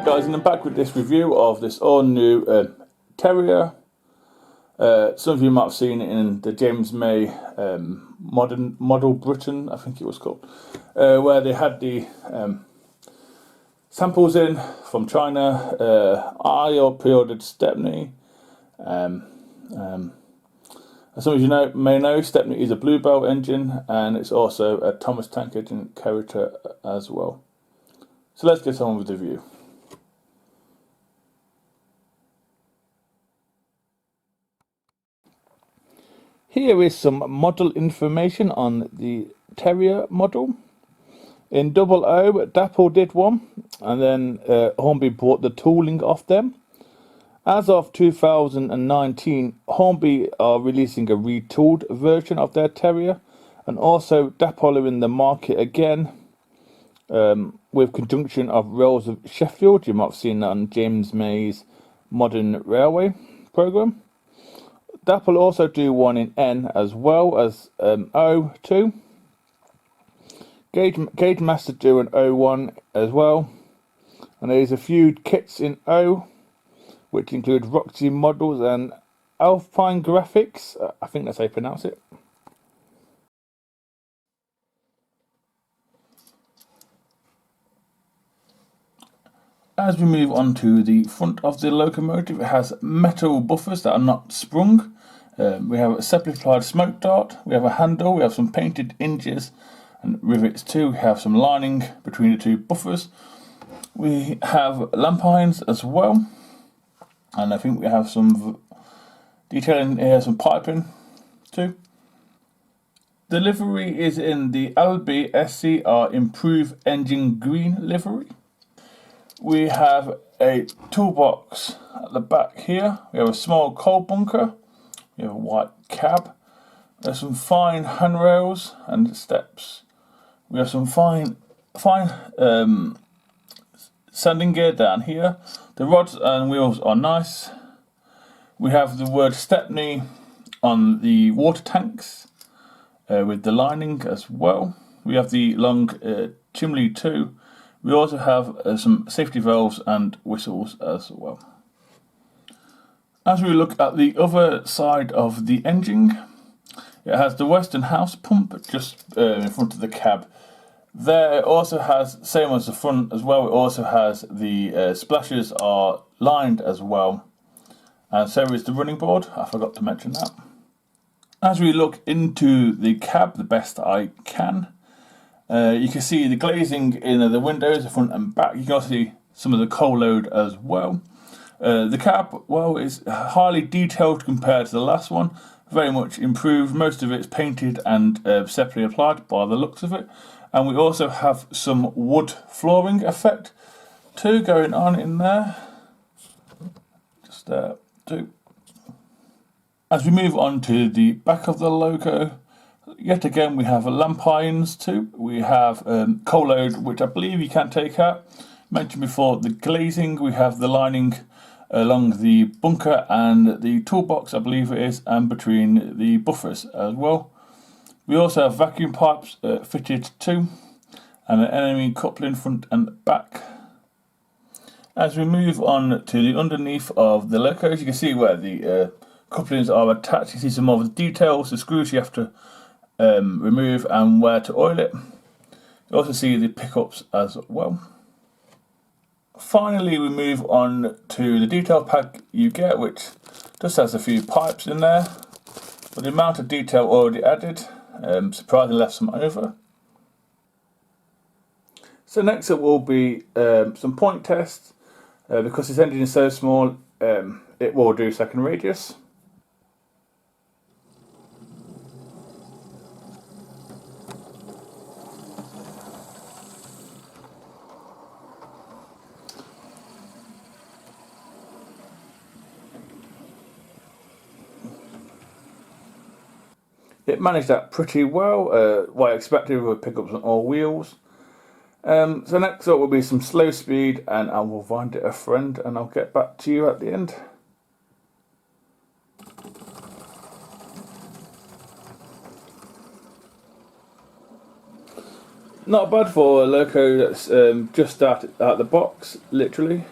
guys, and I'm back with this review of this all new Terrier. Some of you might have seen it in the James May Model Britain, I think it was called, where they had the samples in from China. I pre-ordered Stepney. As some of you may know, Stepney is a Bluebell engine, and it's also a Thomas Tank Engine character as well. So let's get on with the review. Here is some model information on the Terrier model. In 00, Dapple did one, and then Hornby bought the tooling off them. As of 2019, Hornby are releasing a retooled version of their Terrier, and also Dapple are in the market again, with conjunction of Rails of Sheffield. You might have seen that on James May's Modern Railway programme. Dapple also do one in N as well as O too. Gauge Master do an O1 as well, and there's a few kits in O, which include Roxy models and Alpine Graphics. I think that's how you pronounce it. As we move on to the front of the locomotive, it has metal buffers that are not sprung. We have a separately applied smoke dart, we have a handle, we have some painted hinges and rivets too. We have some lining between the two buffers. We have lampines as well, and I think we have some detailing here, some piping too. The livery is in the Lbscr Improved Engine Green livery. We have a toolbox at the back here. We have a small coal bunker. We have a white cab. There's some fine handrails and steps. We have some fine sanding gear down here. The rods and wheels are nice. We have the word Stepney on the water tanks with the lining as well. We have the long chimney too. We also have some safety valves and whistles as well. As we look at the other side of the engine, it has the Western house pump just in front of the cab. There it also has, same as the front as well, it also has the splashes are lined as well. And so is the running board, I forgot to mention that. As we look into the cab the best I can, you can see the glazing in the windows, the front and back. You can also see some of the coal load as well. The cab, well, is highly detailed compared to the last one. Very much improved. Most of it's painted and separately applied by the looks of it. And we also have some wood flooring effect too going on in there. Just there too. As we move on to the back of the loco, yet again we have lampines too. We have coal load, which I believe you can take out. Mentioned before the glazing. We have the lining along the bunker and the toolbox, I believe it is, and between the buffers as well. We also have vacuum pipes fitted too, and an enemy coupling front and back. As we move on to the underneath of the locos, you can see where the couplings are attached. You see some of the details, the screws you have to remove and where to oil it. You also see the pickups as well. Finally, we move on to the detail pack you get, which just has a few pipes in there, but the amount of detail already added, surprisingly left some over. So next up will be some point tests. Because this engine is so small, it will do second radius. It managed that pretty well, what I expected with pickups on all wheels. So next up will be some slow speed, and I will find it a friend and I'll get back to you at the end. Not bad for a loco that's just started out the box, literally.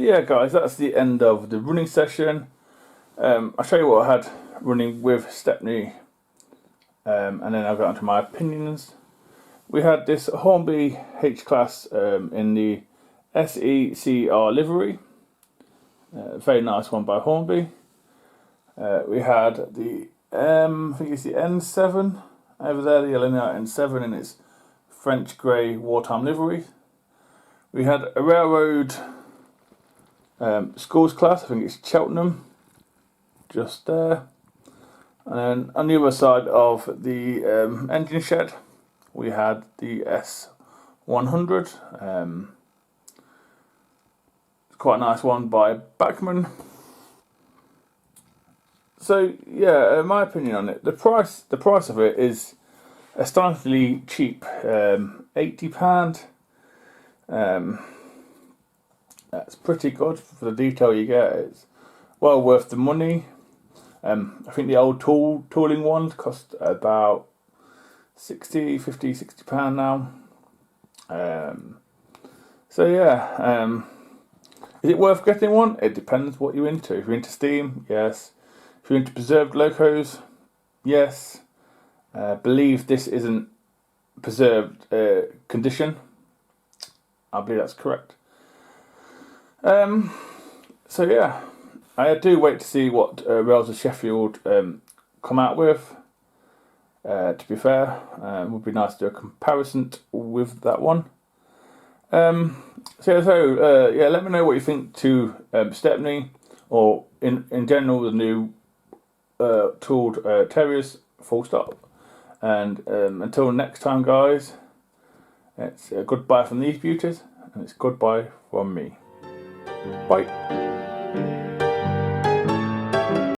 yeah, guys, that's the end of the running session. I'll show you what I had running with Stepney, and then I'll get onto my opinions. We had this Hornby H-Class in the SECR livery. Very nice one by Hornby. We had the I think it's the N7 over there, the Linear N7 in its French grey wartime livery. We had a railroad schools class, I think it's Cheltenham, just there. And then on the other side of the engine shed, we had the S100. Quite a nice one by Bachmann. So yeah, my opinion on it, the price of it is astonishingly cheap, £80. That's pretty good for the detail you get. It's well worth the money. I think the old tooling ones cost about £60 now. So yeah, is it worth getting one? It depends what you're into. If you're into Steam, yes. If you're into preserved locos, yes. Believe this isn't preserved condition. I believe that's correct. So yeah, I do wait to see what Rails of Sheffield come out with. To be fair, it would be nice to do a comparison with that one. So yeah, let me know what you think to Stepney, or in general the new tooled Terriers, full stop. And until next time, guys, it's goodbye from these beauties, and it's goodbye from me. Bye.